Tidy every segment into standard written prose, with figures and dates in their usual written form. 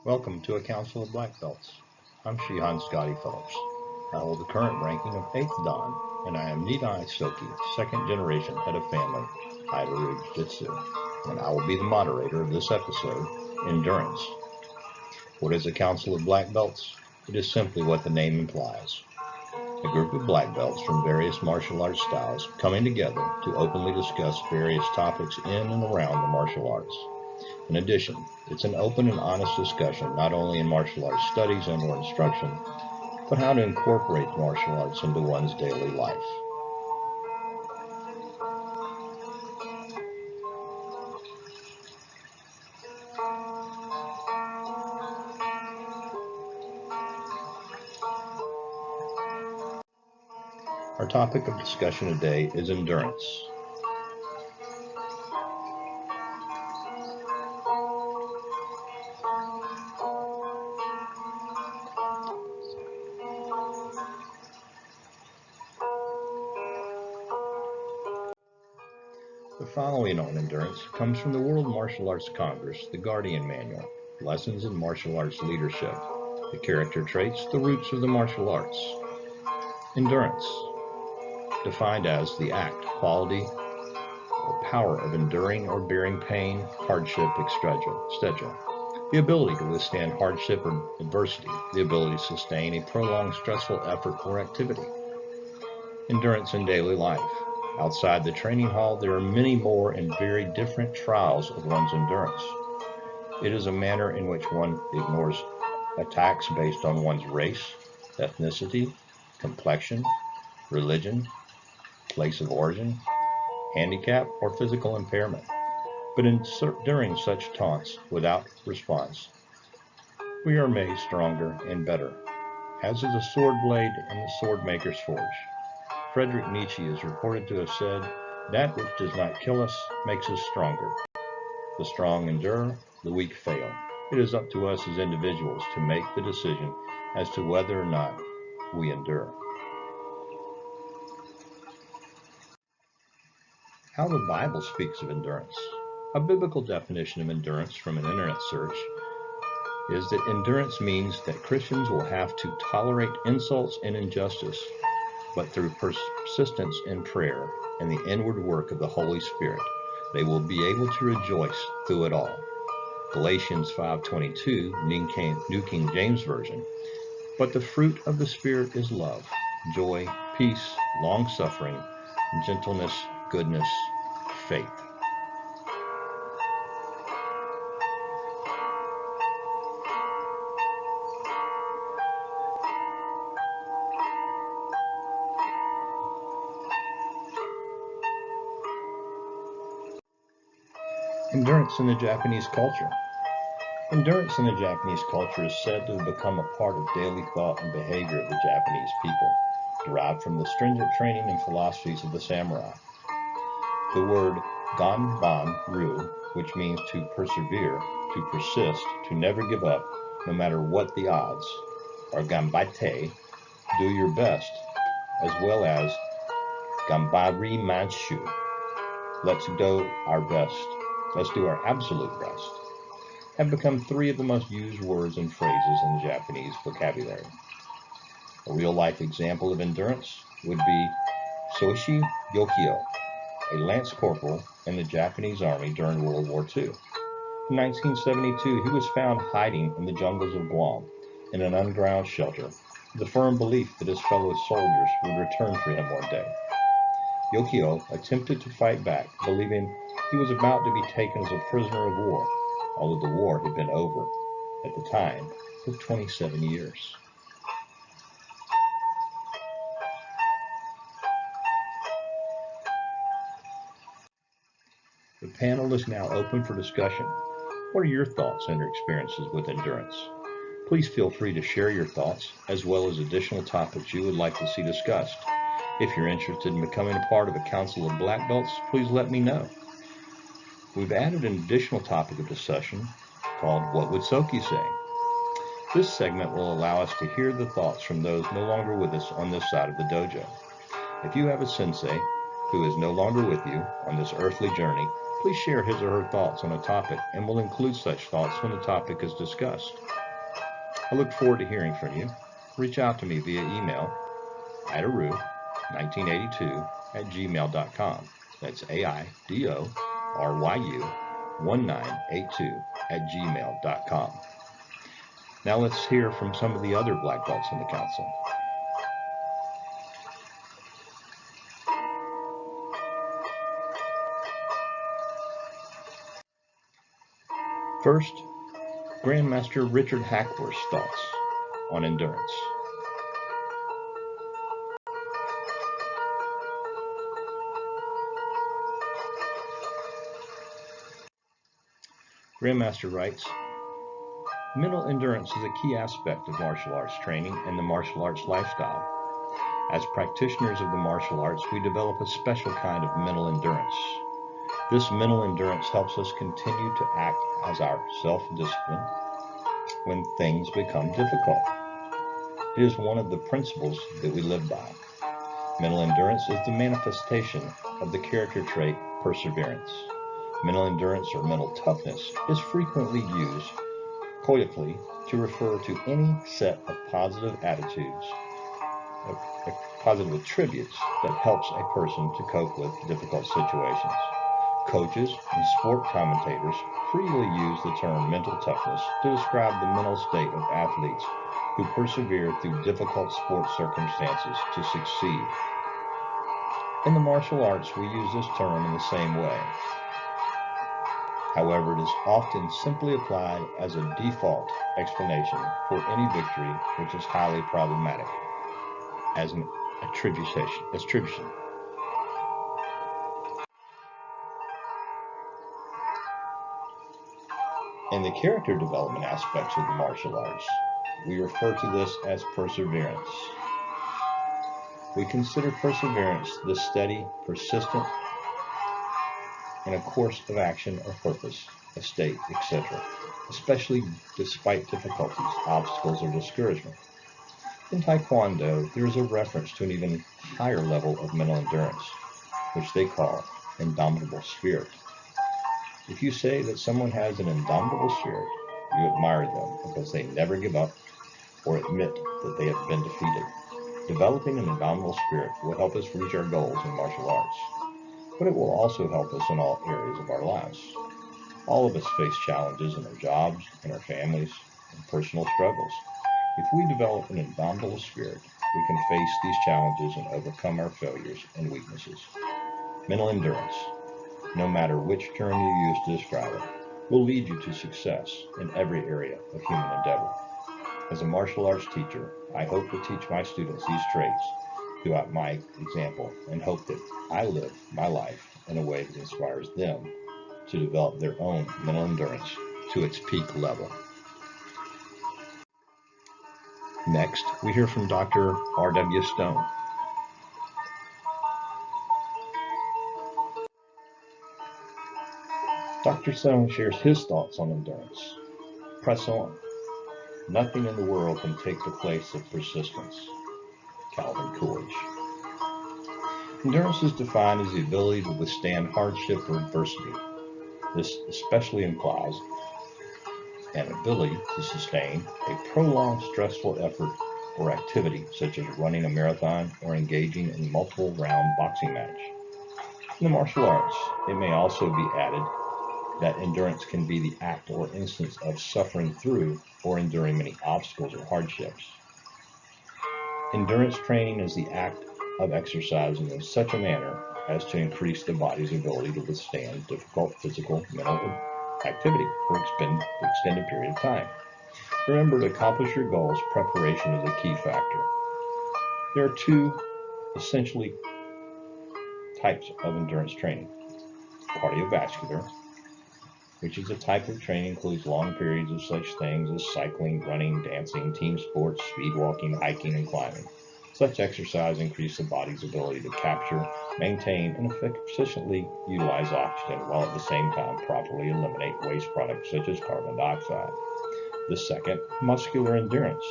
Welcome to a Council of Black Belts. I'm Shihan Scot. I hold the current ranking of 8th Dan, and I am Nidai Soki, second generation head of family, Aido-Ryu Jiu-Jitsu, and I will be the moderator of this episode, Endurance. What is a Council of Black Belts? It is simply what the name implies. A group of black belts from various martial arts styles coming together to openly discuss various topics in and around the martial arts. In addition, it's an open and honest discussion not only in martial arts studies and or instruction, but how to incorporate martial arts into one's daily life. Our topic of discussion today is endurance. The following on endurance comes from the World Martial Arts Congress, the Guardian Manual, Lessons in Martial Arts Leadership, the Character Traits, the Roots of the Martial Arts. Endurance, defined as the act, quality, or power of enduring or bearing pain, hardship, etc. The ability to withstand hardship or adversity, the ability to sustain a prolonged stressful effort or activity. Endurance in daily life. Outside the training hall, there are many more and very different trials of one's endurance. It is a manner in which one ignores attacks based on one's race, ethnicity, complexion, religion, place of origin, handicap, or physical impairment. But enduring such taunts without response, we are made stronger and better, as is a sword blade in the sword maker's forge. Friedrich Nietzsche is reported to have said, "That which does not kill us makes us stronger. The strong endure, the weak fail." It is up to us as individuals to make the decision as to whether or not we endure. How the Bible speaks of endurance. A biblical definition of endurance from an internet search is that endurance means that Christians will have to tolerate insults and injustice, but through persistence in prayer and the inward work of the Holy Spirit, they will be able to rejoice through it all. Galatians 5:22, New King James Version. But the fruit of the Spirit is love, joy, peace, long-suffering, gentleness, goodness, faith. Endurance in the Japanese culture. Endurance in the Japanese culture is said to have become a part of daily thought and behavior of the Japanese people, derived from the stringent training and philosophies of the samurai. The word Ganban-ryu, which means to persevere, to persist, to never give up, no matter what the odds, or Ganbaite, do your best, as well as Ganbari Manshu, let's do our best. Let's do our absolute best, have become three of the most used words and phrases in the Japanese vocabulary. A real-life example of endurance would be Soichi Yokio, a lance corporal in the Japanese army during World War II. In 1972, he was found hiding in the jungles of Guam in an underground shelter with the firm belief that his fellow soldiers would return for him one day. Yokio attempted to fight back, believing he was about to be taken as a prisoner of war, although the war had been over, at the time, for 27 years. The panel is now open for discussion. What are your thoughts and your experiences with endurance? Please feel free to share your thoughts, as well as additional topics you would like to see discussed. If you're interested in becoming a part of a Council of Black Belts, please let me know. We've added an additional topic of discussion called What Would Soki Say? This segment will allow us to hear the thoughts from those no longer with us on this side of the dojo. If you have a sensei who is no longer with you on this earthly journey, please share his or her thoughts on a topic, and we'll include such thoughts when the topic is discussed. I look forward to hearing from you. Reach out to me via email, Aido-Ryu1982@gmail.com. That's AIDORYU1982@gmail.com. Now let's hear from some of the other black belts in the council. First, Grandmaster Richard Hackworth's thoughts on endurance. Grandmaster writes, mental endurance is a key aspect of martial arts training and the martial arts lifestyle. As practitioners of the martial arts, we develop a special kind of mental endurance. This mental endurance helps us continue to act as our self-discipline when things become difficult. It is one of the principles that we live by. Mental endurance is the manifestation of the character trait perseverance. Mental endurance or mental toughness is frequently used colloquially to refer to any set of positive attitudes, positive attributes that helps a person to cope with difficult situations. Coaches and sport commentators freely use the term mental toughness to describe the mental state of athletes who persevere through difficult sports circumstances to succeed. In the martial arts, we use this term in the same way. However, it is often simply applied as a default explanation for any victory, which is highly problematic as an attribution. In the character development aspects of the martial arts, we refer to this as perseverance. We consider perseverance the steady, persistent, in a course of action or purpose, a state, etc., especially despite difficulties, obstacles, or discouragement. In Taekwondo, there is a reference to an even higher level of mental endurance, which they call Indomitable Spirit. If you say that someone has an indomitable spirit, you admire them because they never give up or admit that they have been defeated. Developing an indomitable spirit will help us reach our goals in martial arts, but it will also help us in all areas of our lives. All of us face challenges in our jobs, in our families, and personal struggles. If we develop an indomitable spirit, we can face these challenges and overcome our failures and weaknesses. Mental endurance, no matter which term you use to describe it, will lead you to success in every area of human endeavor. As a martial arts teacher, I hope to teach my students these traits throughout my example and hope that I live my life in a way that inspires them to develop their own mental endurance to its peak level. Next, we hear from Dr. R.W. Stone. Dr. Stone shares his thoughts on endurance. Press on. Nothing in the world can take the place of persistence. Calvin Coolidge. Endurance is defined as the ability to withstand hardship or adversity. This especially implies an ability to sustain a prolonged stressful effort or activity, such as running a marathon or engaging in a multiple round boxing match. In the martial arts, it may also be added that endurance can be the act or instance of suffering through or enduring many obstacles or hardships. Endurance training is the act of exercising in such a manner as to increase the body's ability to withstand difficult physical, mental activity for an extended period of time. Remember, to accomplish your goals, preparation is a key factor. There are two essentially types of endurance training. Cardiovascular, which is a type of training includes long periods of such things as cycling, running, dancing, team sports, speed walking, hiking, and climbing. Such exercise increases the body's ability to capture maintain and efficiently utilize oxygen while at the same time properly eliminate waste products such as carbon dioxide. The second, muscular endurance.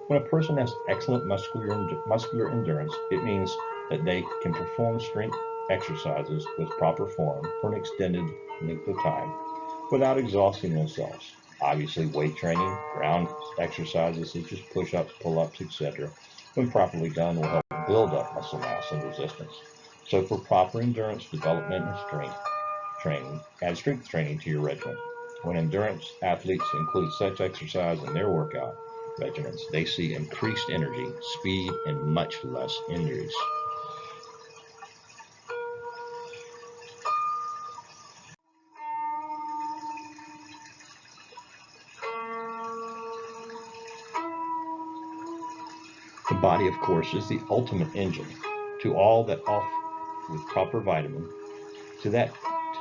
When a person has excellent muscular endurance, it means that they can perform strength exercises with proper form for an extended length of time without exhausting themselves. Obviously, weight training, ground exercises such as push-ups, pull-ups, etc., when properly done, will help build up muscle mass and resistance. So for proper endurance development and strength training, add strength training to your regimen. When endurance athletes include such exercise in their workout regimens, they see increased energy, speed, and much less injuries. The body, of course, is the ultimate engine to all that off with proper vitamin, to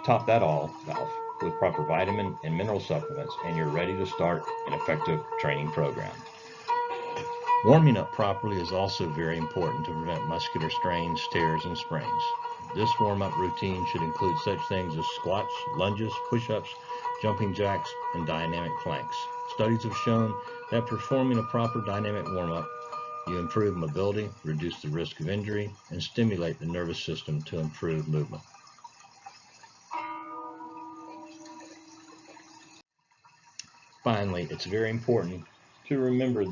top that all off with proper vitamin and mineral supplements, and you're ready to start an effective training program. Warming up properly is also very important to prevent muscular strains, tears, and sprains. This warm-up routine should include such things as squats, lunges, push-ups, jumping jacks, and dynamic planks. Studies have shown that performing a proper dynamic warm-up, you improve mobility, reduce the risk of injury, and stimulate the nervous system to improve movement. Finally, it's very important to remember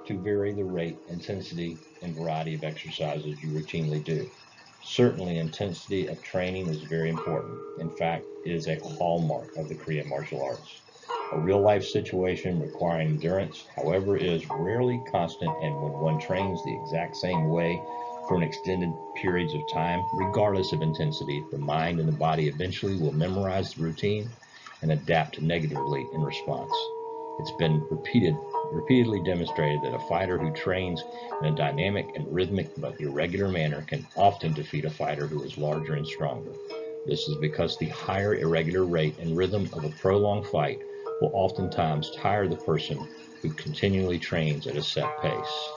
to vary the rate, intensity, and variety of exercises you routinely do. Certainly, intensity of training is very important. In fact, it is a hallmark of the Korean martial arts. A real-life situation requiring endurance, however, is rarely constant, and when one trains the exact same way for an extended periods of time, regardless of intensity, the mind and the body eventually will memorize the routine and adapt negatively in response. It's been repeatedly demonstrated that a fighter who trains in a dynamic and rhythmic but irregular manner can often defeat a fighter who is larger and stronger. This is because the higher irregular rate and rhythm of a prolonged fight will oftentimes tire the person who continually trains at a set pace.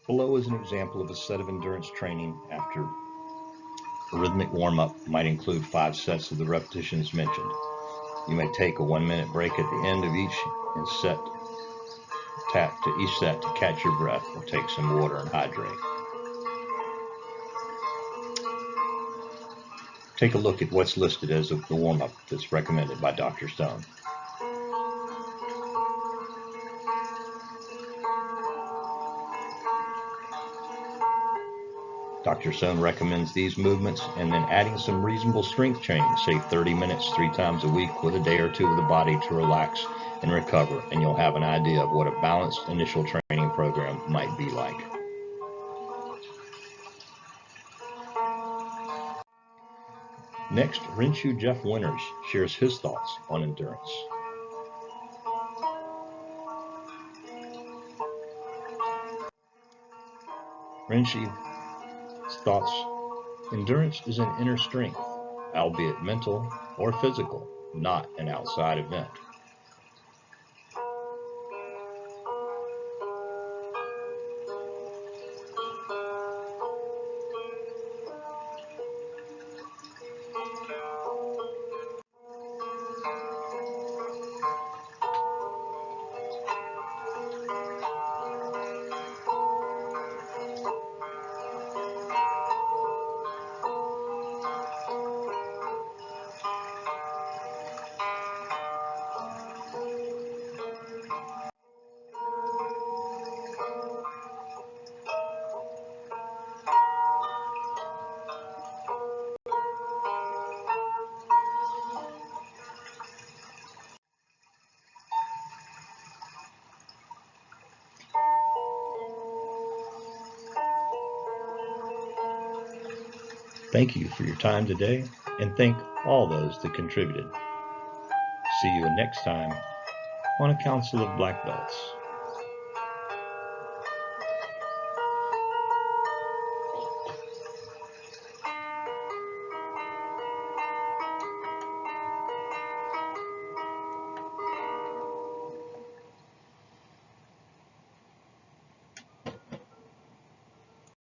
Below is an example of a set of endurance training after a rhythmic warm-up might include 5 sets of the repetitions mentioned. You may take a 1-minute break at the end of each and tap to each set to catch your breath or take some water and hydrate. Take a look at what's listed as the warm-up that's recommended by Dr. Stone. Dr. Stone recommends these movements and then adding some reasonable strength training, say 30 minutes 3 times a week with a day or 2 of the body to relax and recover, and you'll have an idea of what a balanced initial training program might be like. Next, Renshu Jeff Winters shares his thoughts on endurance. Renshu's thoughts: endurance is an inner strength, albeit mental or physical, not an outside event. Thank you for your time today, and thank all those that contributed. See you next time on A Council of Black Belts.